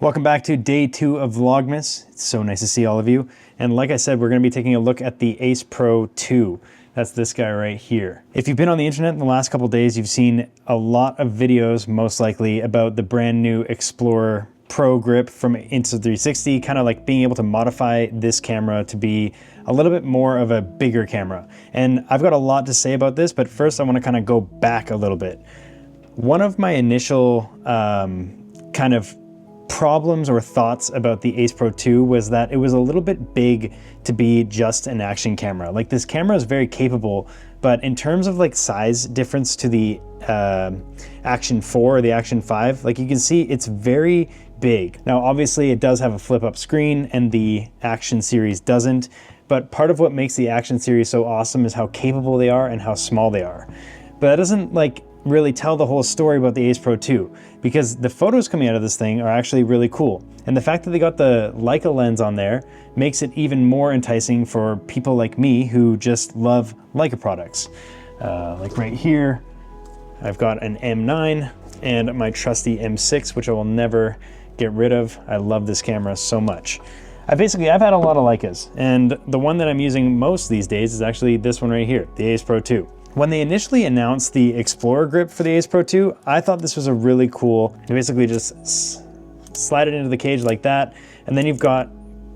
Welcome back to day 2 of Vlogmas. It's so nice to see all of you. And like I said, we're going to be taking a look at the Ace Pro 2. That's this guy right here. If you've been on the internet in the last couple days, you've seen a lot of videos, most likely, about the brand new Explorer Pro grip from Insta360, kind of like being able to modify this camera to be a little bit more of a bigger camera. And I've got a lot to say about this, but first I want to kind of go back a little bit. One of my initial kind of problems or thoughts about the Ace Pro 2 was that it was a little bit big to be just an action camera. Like, this camera is very capable, but in terms of like size difference to the Action 4 or the Action 5, like you can see it's very big. Now obviously it does have a flip up screen and the Action series doesn't, but part of what makes the Action series so awesome is how capable they are and how small they are. But that doesn't like really tell the whole story about the Ace Pro 2, because the photos coming out of this thing are actually really cool. And the fact that they got the Leica lens on there makes it even more enticing for people like me who just love Leica products. Like right here, I've got an M9 and my trusty M6, which I will never get rid of. I love this camera so much. I've had a lot of Leicas, and the one that I'm using most these days is actually this one right here, the Ace Pro 2. When they initially announced the Explorer grip for the Ace Pro 2, I thought this was a really cool, you basically just slide it into the cage like that, and then you've got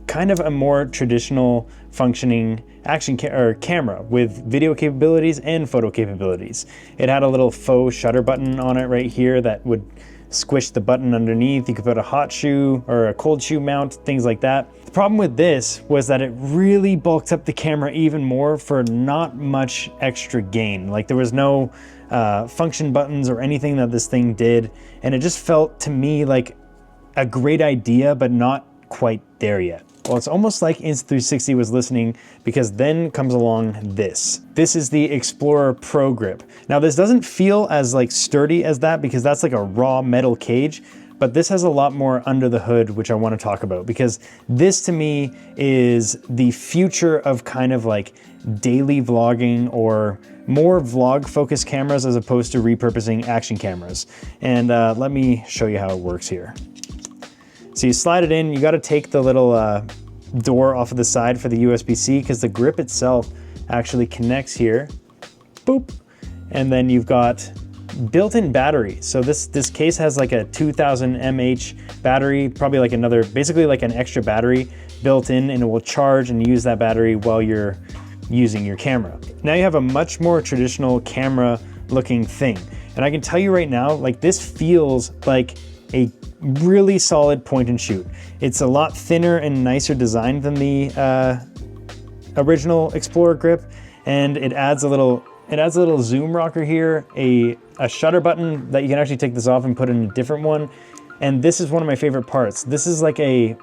kind of a more traditional functioning action camera with video capabilities and photo capabilities. It had a little faux shutter button on it right here that would squish the button underneath. You could put a hot shoe or a cold shoe mount, things like that. The problem with this was that it really bulked up the camera even more for not much extra gain. Like, there was no function buttons or anything that this thing did, and it just felt to me like a great idea, but not quite there yet. Well, it's almost like Insta360 was listening, because then comes along this. This is the Explorer Pro grip. Now this doesn't feel as like sturdy as that, because that's like a raw metal cage, but this has a lot more under the hood, which I want to talk about, because this to me is the future of kind of like daily vlogging or more vlog focused cameras as opposed to repurposing action cameras. And let me show you how it works here. So you slide it in, you got to take the little door off of the side for the USB-C, because the grip itself actually connects here, boop, and then you've got built-in battery. So this case has like a 2000 mAh battery, probably like another, basically like an extra battery built in, and it will charge and use that battery while you're using your camera. Now you have a much more traditional camera looking thing. And I can tell you right now, like, this feels like a really solid point and shoot. It's a lot thinner and nicer designed than the original Explorer grip, and it adds a little zoom rocker here, a shutter button that you can actually take this off and put in a different one. And this is one of my favorite parts. This is like a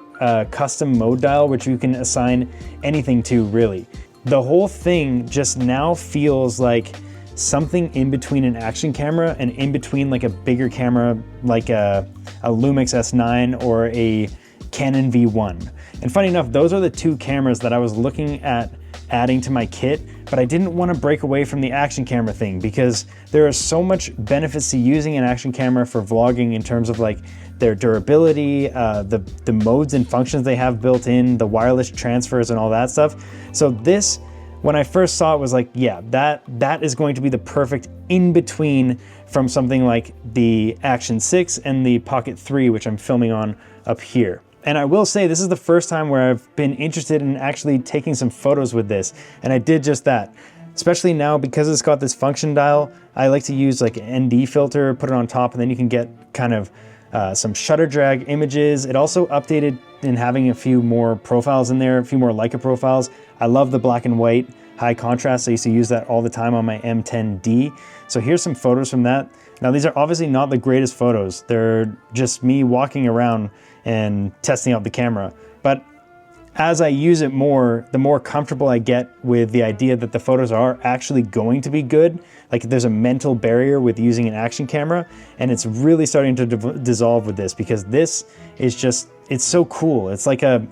custom mode dial, which you can assign anything to, really. The whole thing just now feels like something in between an action camera and in between like a bigger camera, like a Lumix S9 or a Canon V1. And funny enough, those are the two cameras that I was looking at adding to my kit, but I didn't want to break away from the action camera thing, because there are so much benefits to using an action camera for vlogging in terms of like their durability, the modes and functions they have built in, the wireless transfers and all that stuff. So this, when I first saw it, was like, yeah, that is going to be the perfect in-between from something like the Action 6 and the Pocket 3, which I'm filming on up here. And I will say, this is the first time where I've been interested in actually taking some photos with this, and I did just that. Especially now, because it's got this function dial, I like to use like an ND filter, put it on top, and then you can get kind of some shutter drag images. It also updated in having a few more profiles in there, a few more Leica profiles. I love the black and white high contrast. I used to use that all the time on my M10D. So here's some photos from that. Now these are obviously not the greatest photos. They're just me walking around and testing out the camera. But as I use it more, the more comfortable I get with the idea that the photos are actually going to be good. Like, there's a mental barrier with using an action camera, and it's really starting to dissolve with this, because this is just, it's so cool. It's like a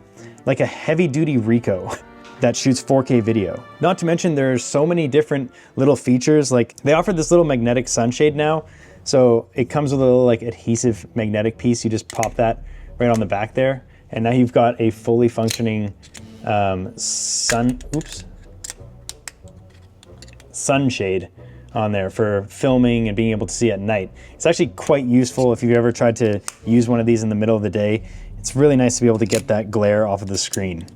heavy duty Ricoh that shoots 4K video. Not to mention, there's so many different little features. Like, they offer this little magnetic sunshade now. So it comes with a little like adhesive magnetic piece. You just pop that right on the back there. And now you've got a fully functioning sunshade on there for filming and being able to see at night. It's actually quite useful if you've ever tried to use one of these in the middle of the day. It's really nice to be able to get that glare off of the screen.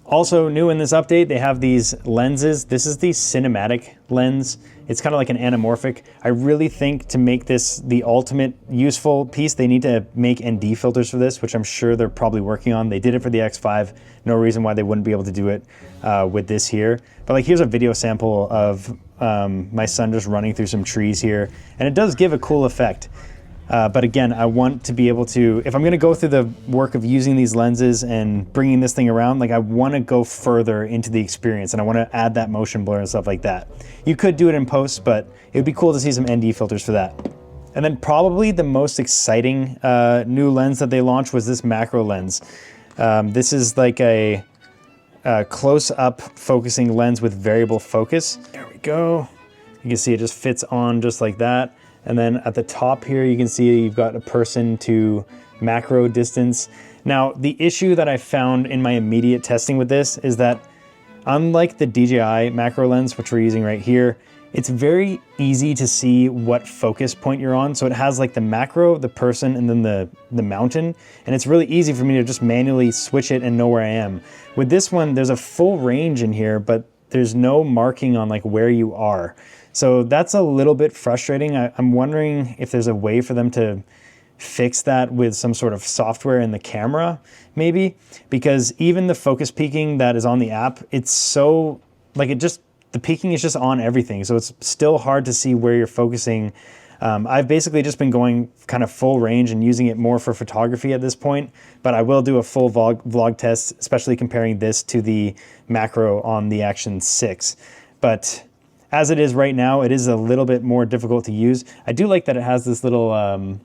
Also new in this update, they have these lenses. This is the cinematic lens. It's kind of like an anamorphic. I really think to make this the ultimate useful piece, they need to make ND filters for this, which I'm sure they're probably working on. They did it for the X5. No reason why they wouldn't be able to do it with this here. But like, here's a video sample of my son just running through some trees here. And it does give a cool effect. But again, I want to be able to, if I'm going to go through the work of using these lenses and bringing this thing around, like I want to go further into the experience and I want to add that motion blur and stuff like that. You could do it in post, but it would be cool to see some ND filters for that. And then probably the most exciting new lens that they launched was this macro lens. This is like a close-up focusing lens with variable focus. There we go. You can see it just fits on just like that. And then at the top here, you can see you've got a person to macro distance. Now, the issue that I found in my immediate testing with this is that unlike the DJI macro lens, which we're using right here, it's very easy to see what focus point you're on. So it has like the macro, the person, and then the mountain. And it's really easy for me to just manually switch it and know where I am. With this one, there's a full range in here, but there's no marking on like where you are. So that's a little bit frustrating. I'm wondering if there's a way for them to fix that with some sort of software in the camera, maybe, because even the focus peaking that is on the app, it's so like the peaking is just on everything. So it's still hard to see where you're focusing. I've basically just been going kind of full range and using it more for photography at this point, but I will do a full vlog test, especially comparing this to the macro on the Action 6. But as it is right now, it is a little bit more difficult to use. I do like that it has this little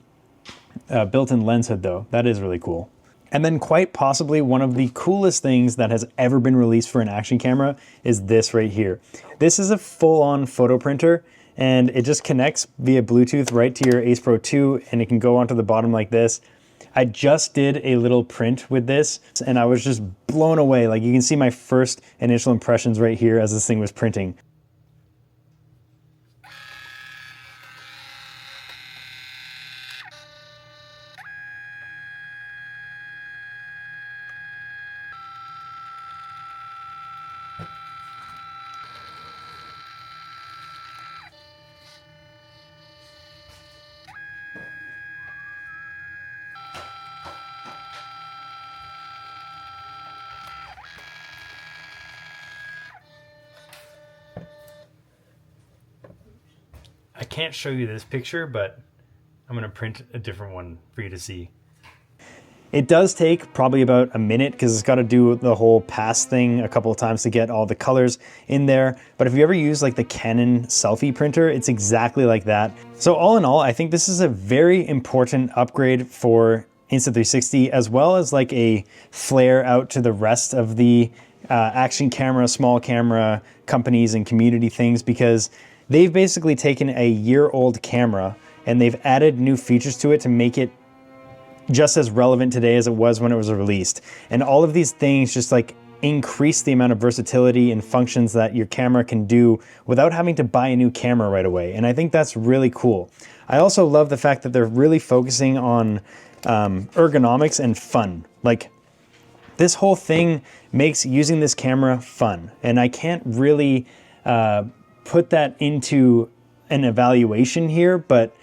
built-in lens hood though. That is really cool. And then quite possibly one of the coolest things that has ever been released for an action camera is this right here. This is a full-on photo printer and it just connects via Bluetooth right to your Ace Pro 2 and it can go onto the bottom like this. I just did a little print with this and I was just blown away. Like you can see my first initial impressions right here as this thing was printing. I can't show you this picture, but I'm going to print a different one for you to see. It does take probably about a minute because it's got to do the whole pass thing a couple of times to get all the colors in there. But if you ever use like the Canon selfie printer, it's exactly like that. So all in all, I think this is a very important upgrade for Insta360 as well as like a flare out to the rest of the action camera, small camera companies and community things, because they've basically taken a year-old camera and they've added new features to it to make it just as relevant today as it was when it was released. And all of these things just like increase the amount of versatility and functions that your camera can do without having to buy a new camera right away. And I think that's really cool. I also love the fact that they're really focusing on ergonomics and fun. Like this whole thing makes using this camera fun. And I can't really put that into an evaluation here, but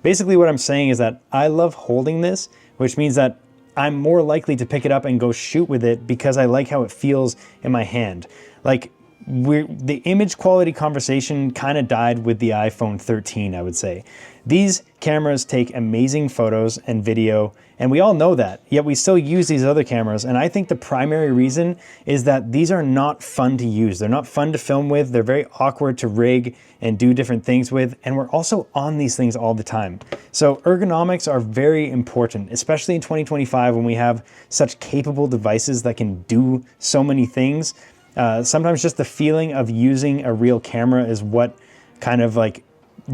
basically what I'm saying is that I love holding this, which means that I'm more likely to pick it up and go shoot with it because I like how it feels in my hand. Like the image quality conversation kind of died with the iPhone 13, I would say. These cameras take amazing photos and video, and we all know that, yet we still use these other cameras. And I think the primary reason is that these are not fun to use. They're not fun to film with. They're very awkward to rig and do different things with. And we're also on these things all the time. So ergonomics are very important, especially in 2025 when we have such capable devices that can do so many things. Sometimes just the feeling of using a real camera is what kind of like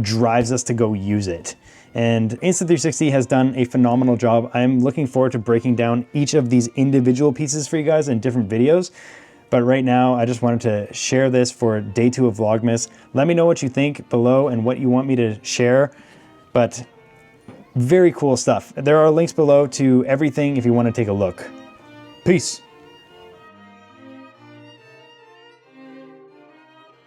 drives us to go use it. And Insta360 has done a phenomenal job. I'm looking forward to breaking down each of these individual pieces for you guys in different videos. But right now, I just wanted to share this for day 2 of Vlogmas. Let me know what you think below and what you want me to share. But very cool stuff. There are links below to everything if you want to take a look. Peace.